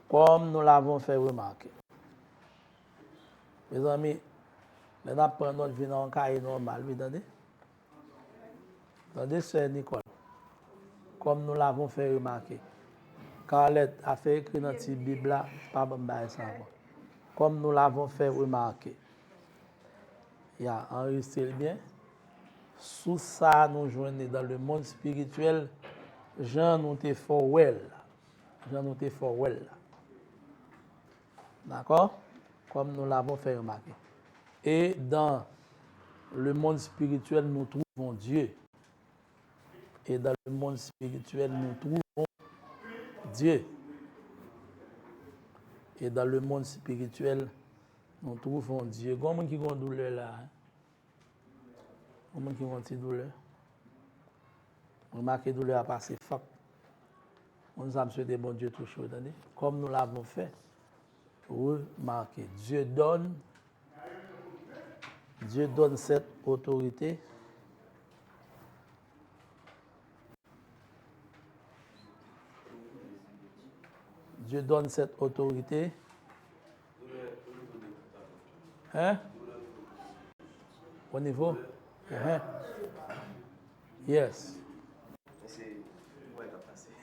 Comme nous l'avons fait remarquer. Mes amis, nous avons notre vie dans un cahier normal, vous entendez? Attendez, c'est Nicole. Comme nous l'avons fait remarquer. Carlette a fait écrire dans la Bible là, pas bon ça. Comme nous l'avons fait remarquer. Il y a enregistré bien. Sous ça, nous joignons dans le monde spirituel, Jean nous te fort well. Jean nous te fort well. D'accord? Comme nous l'avons fait remarquer. Et dans le monde spirituel, nous trouvons Dieu. Et dans le monde spirituel, nous trouvons Dieu. Et dans le monde spirituel, nous trouvons Dieu. Comment qui a une douleur là? Comment qui a une petite douleur? Remarquez douleur a passé fuck. On nous a souhaité bon Dieu tout chaud, attendez. Comme nous l'avons fait, remarquez. Dieu donne cette autorité. Dieu donne cette autorité. Hein? Au niveau? Yes.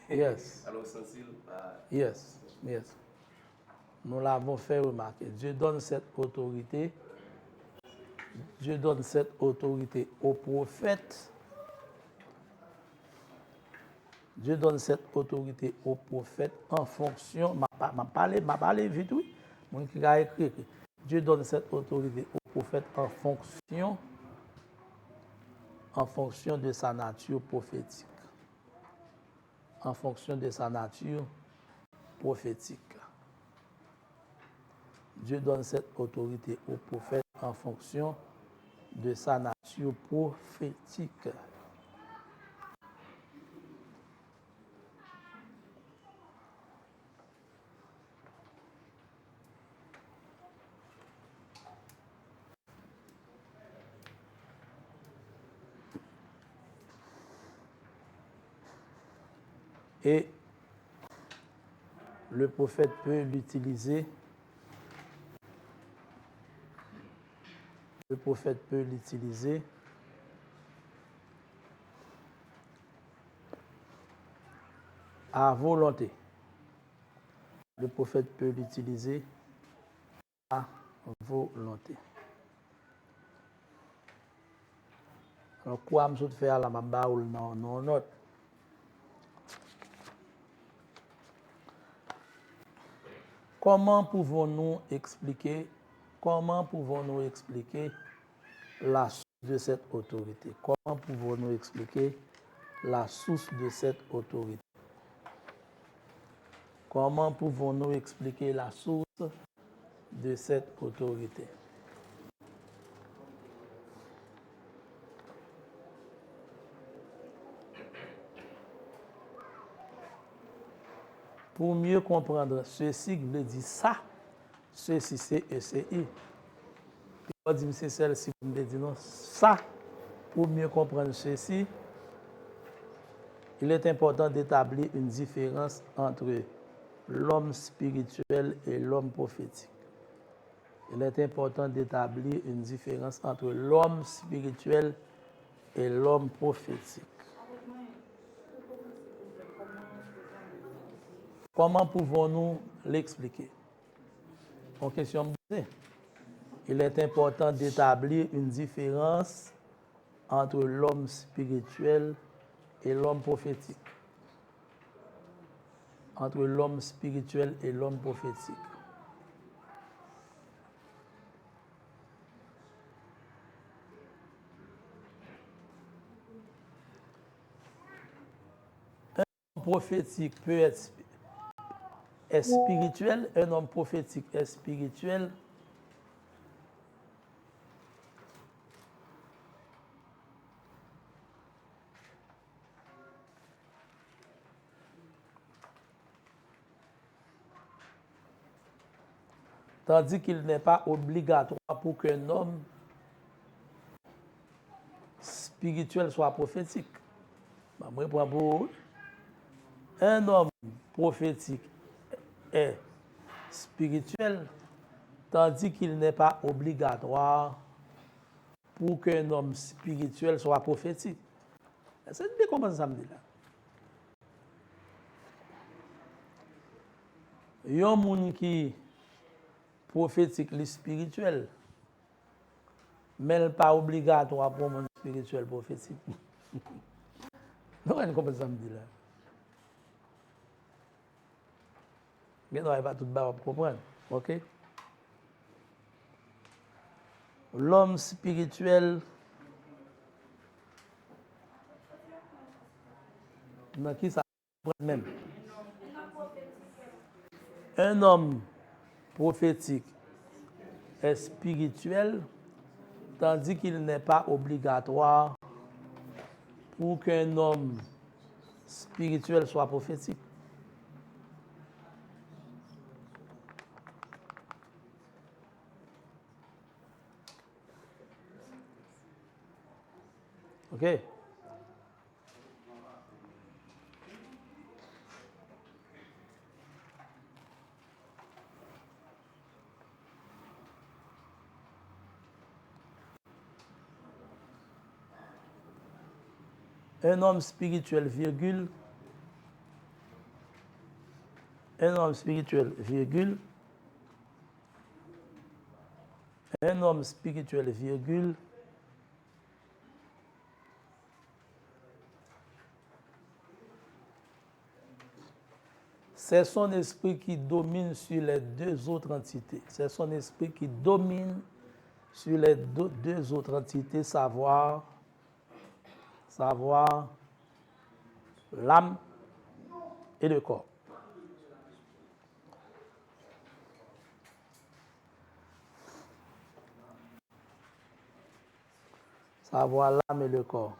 Yes. Yes. Yes. Nous l'avons fait remarquer. Dieu donne cette autorité. Dieu donne cette autorité aux prophètes. Dieu donne cette autorité aux prophètes en fonction. M'a parlé vite, oui. Mon qui a écrit. Dieu donne cette autorité aux prophètes en fonction de sa nature prophétique. En fonction de sa nature prophétique. Dieu donne cette autorité aux prophètes en fonction de sa nature prophétique. Et le prophète peut l'utiliser. Le prophète peut l'utiliser à volonté. Le prophète peut l'utiliser à volonté. Alors, quoi je fais à la mabaoul non note. Comment pouvons-nous expliquer la source de cette autorité? Comment pouvons-nous expliquer la source de cette autorité? Comment pouvons-nous expliquer la source de cette autorité? Pour mieux comprendre ceci, vous veut dire ça, ceci c'est ECI. Puis on dit c'est celle-ci, vous me dites non, ça, pour mieux comprendre ceci, il est important d'établir une différence entre l'homme spirituel et l'homme prophétique. Il est important d'établir une différence entre l'homme spirituel et l'homme prophétique. Comment pouvons-nous l'expliquer? En question posée. Il est important d'établir une différence entre l'homme spirituel et l'homme prophétique. Entre l'homme spirituel et l'homme prophétique. Un homme prophétique peut être spirituel, un homme prophétique est spirituel. Tandis qu'il n'est pas obligatoire pour qu'un homme spirituel soit prophétique. Moi, pour un homme prophétique est spirituel, tandis qu'il n'est pas obligatoire pour qu'un homme spirituel soit prophétique. C'est bien comment ça me dit là. Il y a un monde qui prophétique, les spirituel, mais il n'est pas obligatoire pour un monde spirituel prophétique. Non, comment ça me dit là. Mais non, il va tout bas pour comprendre. OK? L'homme spirituel, dans qui ça même? Un homme prophétique est spirituel, tandis qu'il n'est pas obligatoire pour qu'un homme spirituel soit prophétique. OK? Un homme spirituel, virgule. Un homme spirituel, virgule. Un homme spirituel, virgule. C'est son esprit qui domine sur les deux autres entités. C'est son esprit qui domine sur les deux autres entités, savoir l'âme et le corps. Savoir l'âme et le corps.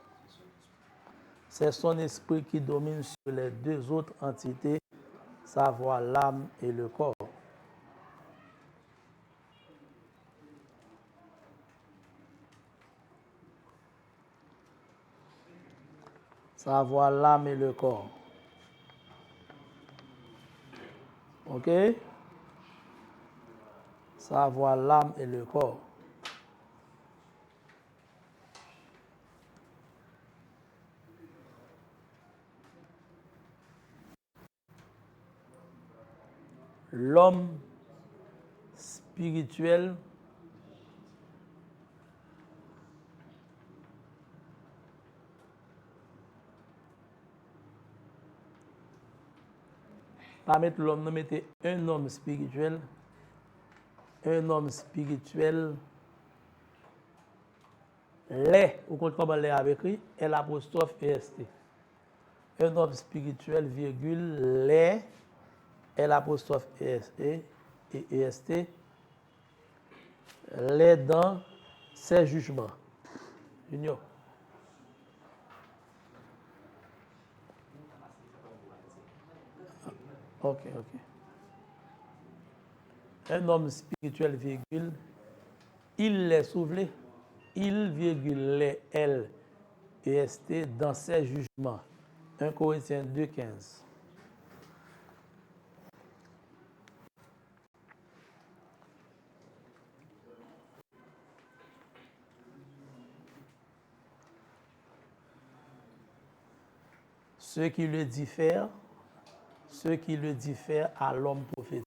C'est son esprit qui domine sur les deux autres entités, savoir l'âme et le corps. Savoir l'âme et le corps. OK? Savoir l'âme et le corps. L'homme spirituel pas mettre l'homme, non, mettez un homme spirituel. Un homme spirituel. Les, ou compte comment les a écrit, L apostrophe EST. Un homme spirituel, virgule, les, L apostrophe EST, et EST, les dans ses jugements. Junior. OK. Un homme spirituel, virgule, il les soufflé, il, virgule, les, L, EST, dans ses jugements. 1 Corinthiens 2,15. Ce qui le diffère à l'homme prophétique.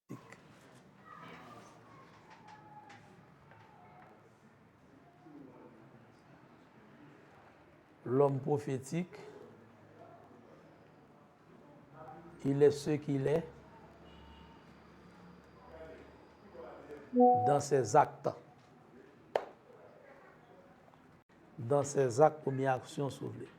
L'homme prophétique, il est ce qu'il est dans ses actes. Dans ses actes, première action sauvée.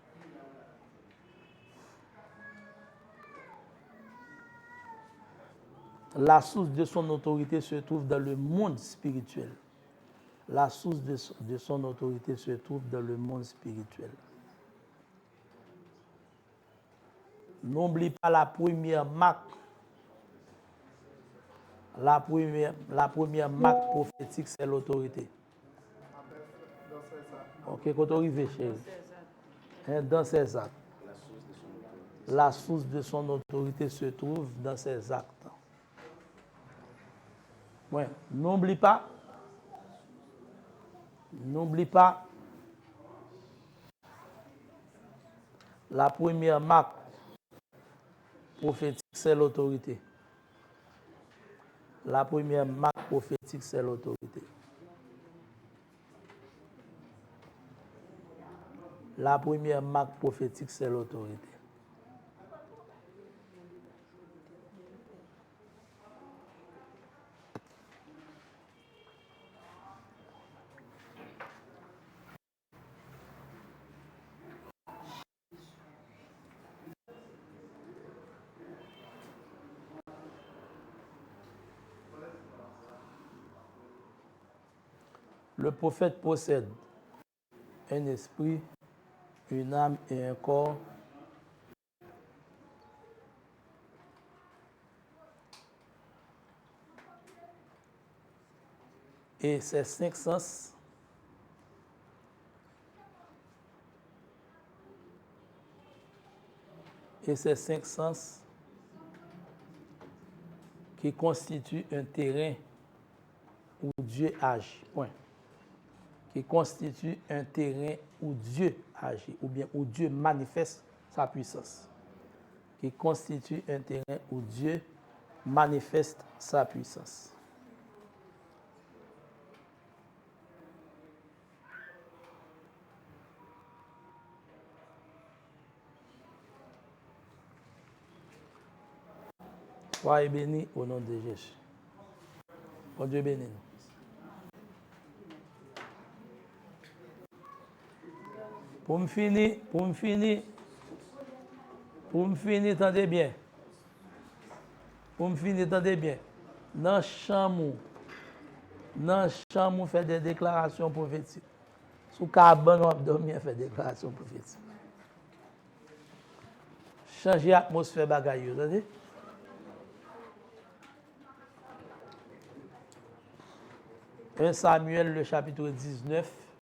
La source de son autorité se trouve dans le monde spirituel. La source de son autorité se trouve dans le monde spirituel. N'oublie pas la première marque. La première marque prophétique, c'est l'autorité. OK, quand on arrive chez dans ses actes. La source de son autorité se trouve dans ses actes. Ouais. N'oublie pas, la première marque prophétique, c'est l'autorité. La première marque prophétique, c'est l'autorité. La première marque prophétique, c'est l'autorité. Le prophète possède un esprit, une âme et un corps. Et ces 5 sens qui constituent un terrain où Dieu agit. Point. Qui constitue un terrain où Dieu agit, ou bien où Dieu manifeste sa puissance. Qui constitue un terrain où Dieu manifeste sa puissance. Soyez bénis au nom de Jésus. Bon Dieu bénisse nous. Pour me finir, attendez bien. Attendez bien. Dans la chambre, fait des déclarations prophétiques. Sous cabane, on dormir, fait des déclarations prophétiques. Changer l'atmosphère bagaille, vous savez? 1 Samuel, le chapitre 19.